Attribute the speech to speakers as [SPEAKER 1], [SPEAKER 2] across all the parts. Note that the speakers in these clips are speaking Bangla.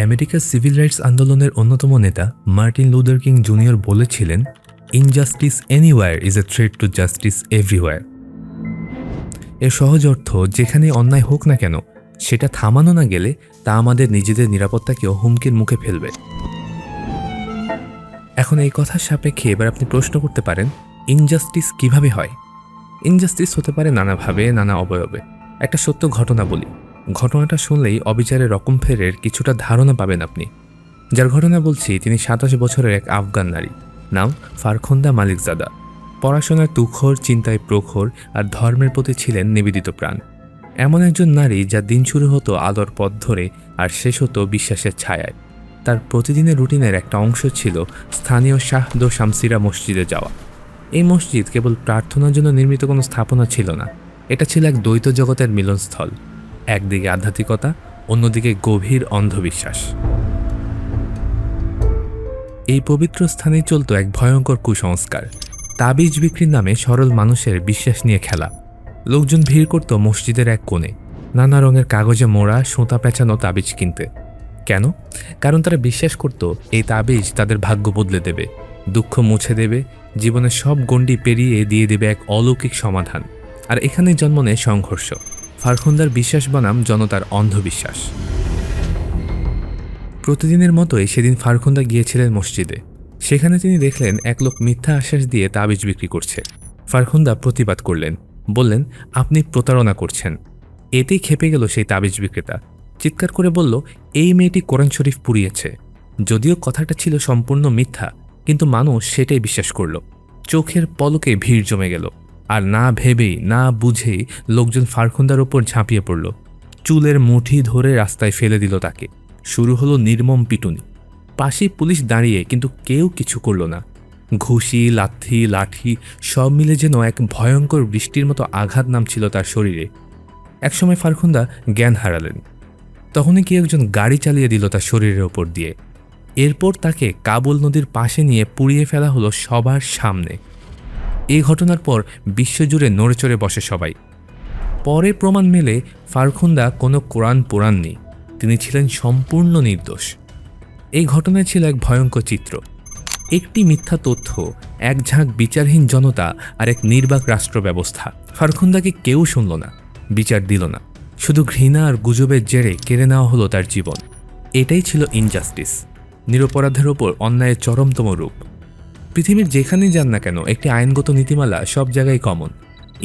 [SPEAKER 1] আমেরিকার সিভিল রাইটস আন্দোলনের অন্যতম নেতা মার্টিন লুথার কিং জুনিয়র বলেছিলেন, injustice anywhere is a threat to justice everywhere. এর সহজ অর্থ, যেখানে অন্যায় হোক না কেন সেটা থামানো না গেলে তা আমাদের নিজেদের নিরাপত্তাকেও হুমকির মুখে ফেলবে। এখন এই কথার সাপেক্ষে এবার আপনি প্রশ্ন করতে পারেন, ইনজাস্টিস কিভাবে হয়? ইনজাস্টিস হতে পারে নানাভাবে, নানা অবয়বে। একটা সত্য ঘটনা বলি, ঘটনাটা শুনলেই অবিচারের রকম ফেরের কিছুটা ধারণা পাবেন আপনি। যার ঘটনা বলছি তিনি ২৭ বছরের এক আফগান নারী, নাম ফারখুন্দা মালিকজাদা। পড়াশোনার তুখর, চিন্তায় প্রখর আর ধর্মের প্রতি ছিলেন নিবেদিত প্রাণ। এমন একজন নারী যার দিন শুরু হতো আলোর পথ ধরে আর শেষ হতো বিশ্বাসের ছায়ায়। তার প্রতিদিনের রুটিনের একটা অংশ ছিল স্থানীয় শাহ দো শামসিরা মসজিদে যাওয়া। এই মসজিদ কেবল প্রার্থনার জন্য নির্মিত কোনো স্থাপনা ছিল না, এটা ছিল এক দ্বৈত জগতের মিলনস্থল। একদিকে আধ্যাত্মিকতা, অন্যদিকে গভীর অন্ধবিশ্বাস। এই পবিত্র স্থানেই চলত এক ভয়ঙ্কর কুসংস্কার, তাবিজ বিক্রির নামে সরল মানুষের বিশ্বাস নিয়ে খেলা। লোকজন ভিড় করত মসজিদের এক কোণে, নানা রঙের কাগজে মোড়া সুতা পেঁচানো তাবিজ কিনতে। কেন? কারণ তারা বিশ্বাস করত এই তাবিজ তাদের ভাগ্য বদলে দেবে, দুঃখ মুছে দেবে, জীবনের সব গণ্ডি পেরিয়ে দিয়ে দেবে এক অলৌকিক সমাধান। আর এখানেই জন্ম নেয় সংঘর্ষ। ফারখুন্দার বিশ্বাস বনাম জনতার অন্ধবিশ্বাস। প্রতিদিনের মতোই সেদিন ফারখুন্দা গিয়েছিলেন মসজিদে। সেখানে তিনি দেখলেন এক লোক মিথ্যা আশ্বাস দিয়ে তাবিজ বিক্রি করছে। ফারখুন্দা প্রতিবাদ করলেন, বললেন, আপনি প্রতারণা করছেন। এতেই খেপে গেল সেই তাবিজ বিক্রেতা। চিৎকার করে বলল, এই মেয়েটি কোরআন শরীফ পুড়িয়েছে। যদিও কথাটা ছিল সম্পূর্ণ মিথ্যা, কিন্তু মানুষ সেটাই বিশ্বাস করল। চোখের পলকে ভিড় জমে গেল। আর না ভেবেই, না বুঝেই লোকজন ফারখুন্দার ওপর ঝাঁপিয়ে পড়ল। চুলের মুঠি ধরে রাস্তায় ফেলে দিল তাকে। শুরু হলো নির্মম পিটুনি। পাশেই পুলিশ দাঁড়িয়ে, কিন্তু কেউ কিছু করল না। ঘুষি, লাথি, লাঠি সব মিলে যেন এক ভয়ঙ্কর বৃষ্টির মতো আঘাত নামছিল তার শরীরে। একসময় ফারখুন্দা জ্ঞান হারালেন। তখনই কি একজন গাড়ি চালিয়ে দিল তার শরীরের ওপর দিয়ে। এরপর তাকে কাবুল নদীর পাশে নিয়ে পুড়িয়ে ফেলা হলো সবার সামনে। এই ঘটনার পর বিশ্বজুড়ে নড়েচড়ে বসে সবাই। পরে প্রমাণ মেলে ফারখুন্দা কোনো কোরআন পোড়াননি, তিনি ছিলেন সম্পূর্ণ নির্দোষ। এই ঘটনায় ছিল এক ভয়ঙ্কর চিত্র। একটি মিথ্যা তথ্য, এক ঝাঁক বিচারহীন জনতা আর এক নির্বাক রাষ্ট্র ব্যবস্থা। ফারখুন্দাকে কেউ শুনল না, বিচার দিল না। শুধু ঘৃণা আর গুজবের জেরে কেড়ে নেওয়া হলো তার জীবন। এটাই ছিল ইনজাস্টিস, নিরপরাধের ওপর অন্যায়ের চরমতম রূপ। পৃথিবীর যেখানেই যান না কেন একটি আইনগত নীতিমালা সব জায়গায় common,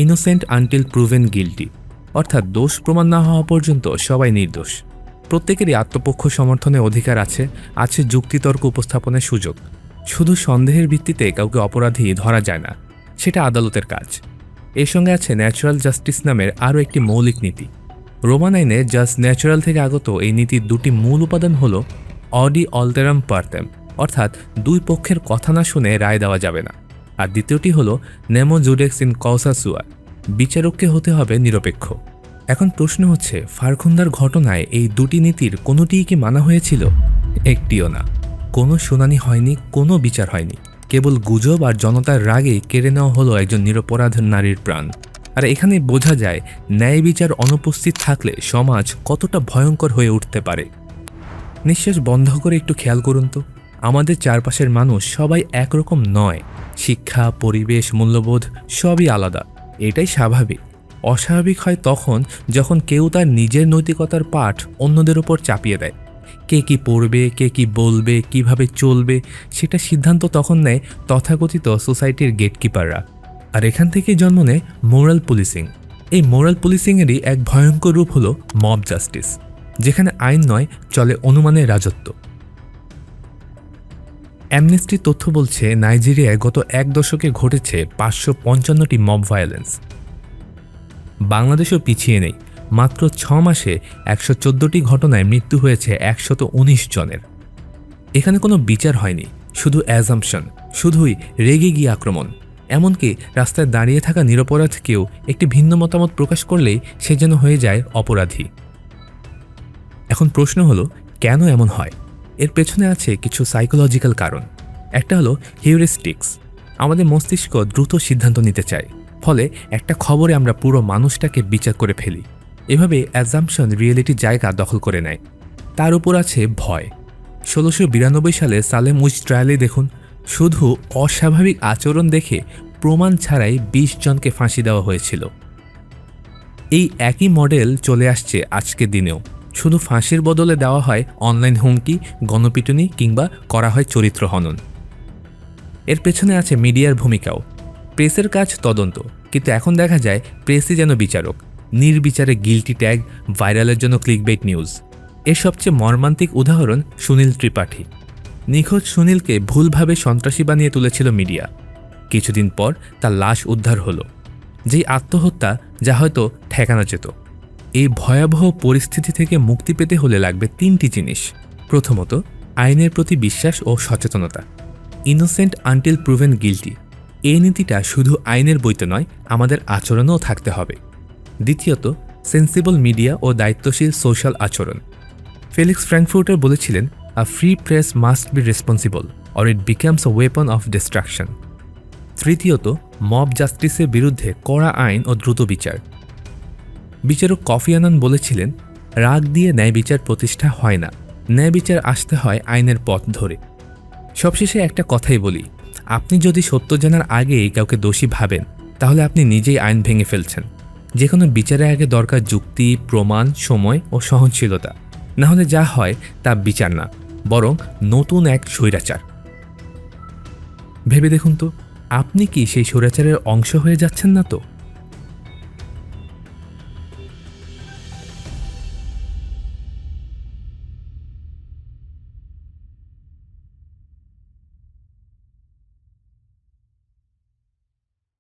[SPEAKER 1] innocent until proven guilty, অর্থাৎ দোষ প্রমাণ না হওয়া পর্যন্ত সবাই নির্দোষ। প্রত্যেকেরই আত্মপক্ষ সমর্থনের অধিকার আছে যুক্তিতর্ক উপস্থাপনের সুযোগ। শুধু সন্দেহের ভিত্তিতে কাউকে অপরাধী ধরা যায় না, সেটা আদালতের কাজ। এর সঙ্গে আছে ন্যাচারাল জাস্টিস নামের আরও একটি মৌলিক নীতি। রোমান আইনে জাস্ট ন্যাচারাল থেকে আগত এই নীতির দুটি মূল উপাদান হল অডি অল্টেরাম পার্টেম, অর্থাৎ দুই পক্ষের কথা না শুনে রায় দেওয়া যাবে না। আর দ্বিতীয়টি হল নেমো জুডেক্স ইন কসা সুয়া, বিচারককে হতে হবে নিরপেক্ষ। এখন প্রশ্ন হচ্ছে, ফারখুন্দার ঘটনায় এই দুটি নীতির কোনোটিই কি মানা হয়েছিল? একটিও না। কোনো শুনানি হয়নি, কোনো বিচার হয়নি। কেবল গুজব আর জনতার রাগে কেড়ে নেওয়া হলো একজন নিরপরাধ নারীর প্রাণ। আর এখানে বোঝা যায় ন্যায় বিচার অনুপস্থিত থাকলে সমাজ কতটা ভয়ঙ্কর হয়ে উঠতে পারে। নিঃশ্বাস বন্ধ করে একটু খেয়াল করুন তো, আমাদের চারপাশের মানুষ সবাই একরকম নয়। শিক্ষা, পরিবেশ, মূল্যবোধ সবই আলাদা। এটাই স্বাভাবিক। অস্বাভাবিক হয় তখন যখন কেউ তার নিজের নৈতিকতার পাঠ অন্যদের ওপর চাপিয়ে দেয়। কে কি পড়বে, কে কি বলবে, কিভাবে চলবে, সেটা সিদ্ধান্ত তখন নেয় তথাকথিত সোসাইটির গেটকিপাররা। আর এখান থেকেই জন্ম নেয় মোরাল পুলিশিং। এই মোরাল পুলিশিংয়েরই এক ভয়ঙ্কর রূপ হলো মব জাস্টিস, যেখানে আইন নয়, চলে অনুমানের রাজত্ব। অ্যামনেস্টির তথ্য বলছে নাইজেরিয়ায় গত এক দশকে ঘটেছে 555টি মব ভায়োলেন্স। বাংলাদেশও পিছিয়ে নেই। মাত্র 6 মাসে 114টি ঘটনায় মৃত্যু হয়েছে 119 জনের। এখানে কোনো বিচার হয়নি, শুধু অ্যাজাম্পশন, শুধুই রেগে গিয়ে আক্রমণ। এমনকি রাস্তায় দাঁড়িয়ে থাকা নিরপরাধ কেউ একটি ভিন্ন মতামত প্রকাশ করলেই সে যেন হয়ে যায় অপরাধী। এখন প্রশ্ন হলো, কেন এমন হয়? এর পেছনে আছে কিছু সাইকোলজিক্যাল কারণ। একটা হলো হিউরিস্টিক্স। আমাদের মস্তিষ্ক দ্রুত সিদ্ধান্ত নিতে চায়, ফলে একটা খবরে আমরা পুরো মানুষটাকে বিচার করে ফেলি। এভাবে অ্যাজাম্পশন রিয়েলিটির জায়গা দখল করে নেয়। তার উপর আছে ভয়। ১৬৯২ সালে সালেম উইচ ট্রায়ালে দেখুন, শুধু অস্বাভাবিক আচরণ দেখে প্রমাণ ছাড়াই ২০ জনকে ফাঁসি দেওয়া হয়েছিল। এই একই মডেল চলে আসছে আজকের দিনেও, শুধু ফাঁসির বদলে দেওয়া হয় অনলাইন হুমকি, গণপিটুনি কিংবা করা হয় চরিত্র হনন। এর পেছনে আছে মিডিয়ার ভূমিকাও। প্রেসের কাজ তদন্ত, কিন্তু এখন দেখা যায় প্রেসই যেন বিচারক। নির্বিচারে গিল্টি ট্যাগ, ভাইরালের জন্য ক্লিকবেট নিউজ। এর সবচেয়ে মর্মান্তিক উদাহরণ সুনীল ত্রিপাঠী। নিখোঁজ সুনীলকে ভুলভাবে সন্ত্রাসী বানিয়ে তুলেছিল মিডিয়া। কিছুদিন পর তার লাশ উদ্ধার হলো, যেই আত্মহত্যা যা হয়তো ঠেকানো যেত। এই ভয়াবহ পরিস্থিতি থেকে মুক্তি পেতে হলে লাগবে ৩টি জিনিস। প্রথমত, আইনের প্রতি বিশ্বাস ও সচেতনতা। ইনোসেন্ট আনটিল প্রুভেন গিল্টি, এই নীতিটা শুধু আইনের বইতে নয়, আমাদের আচরণেও থাকতে হবে। দ্বিতীয়ত, সেন্সিবল মিডিয়া ও দায়িত্বশীল সোশ্যাল আচরণ। ফেলিক্স ফ্র্যাঙ্কফুর্টার বলেছিলেন, a free press must be responsible or it becomes a weapon of destruction. তৃতীয়ত, মব জাস্টিসের বিরুদ্ধে কড়া আইন ও দ্রুত বিচার। বিচারক কফি আনান বলেছিলেন, রাগ দিয়ে ন্যায় বিচার প্রতিষ্ঠা হয় না, ন্যায় বিচার আসতে হয় আইনের পথ ধরে। সবশেষে একটা কথাই বলি, আপনি যদি সত্য জানার আগেই কাউকে দোষী ভাবেন, তাহলে আপনি নিজেই আইন ভেঙে ফেলছেন। যে কোনো বিচারের আগে দরকার যুক্তি, প্রমাণ, সময় ও সহনশীলতা। না হলে যা হয় তা বিচার না, বরং নতুন এক স্বৈরাচার। ভেবে দেখুন তো, আপনি কি সেই স্বৈরাচারের অংশ হয়ে যাচ্ছেন না তো?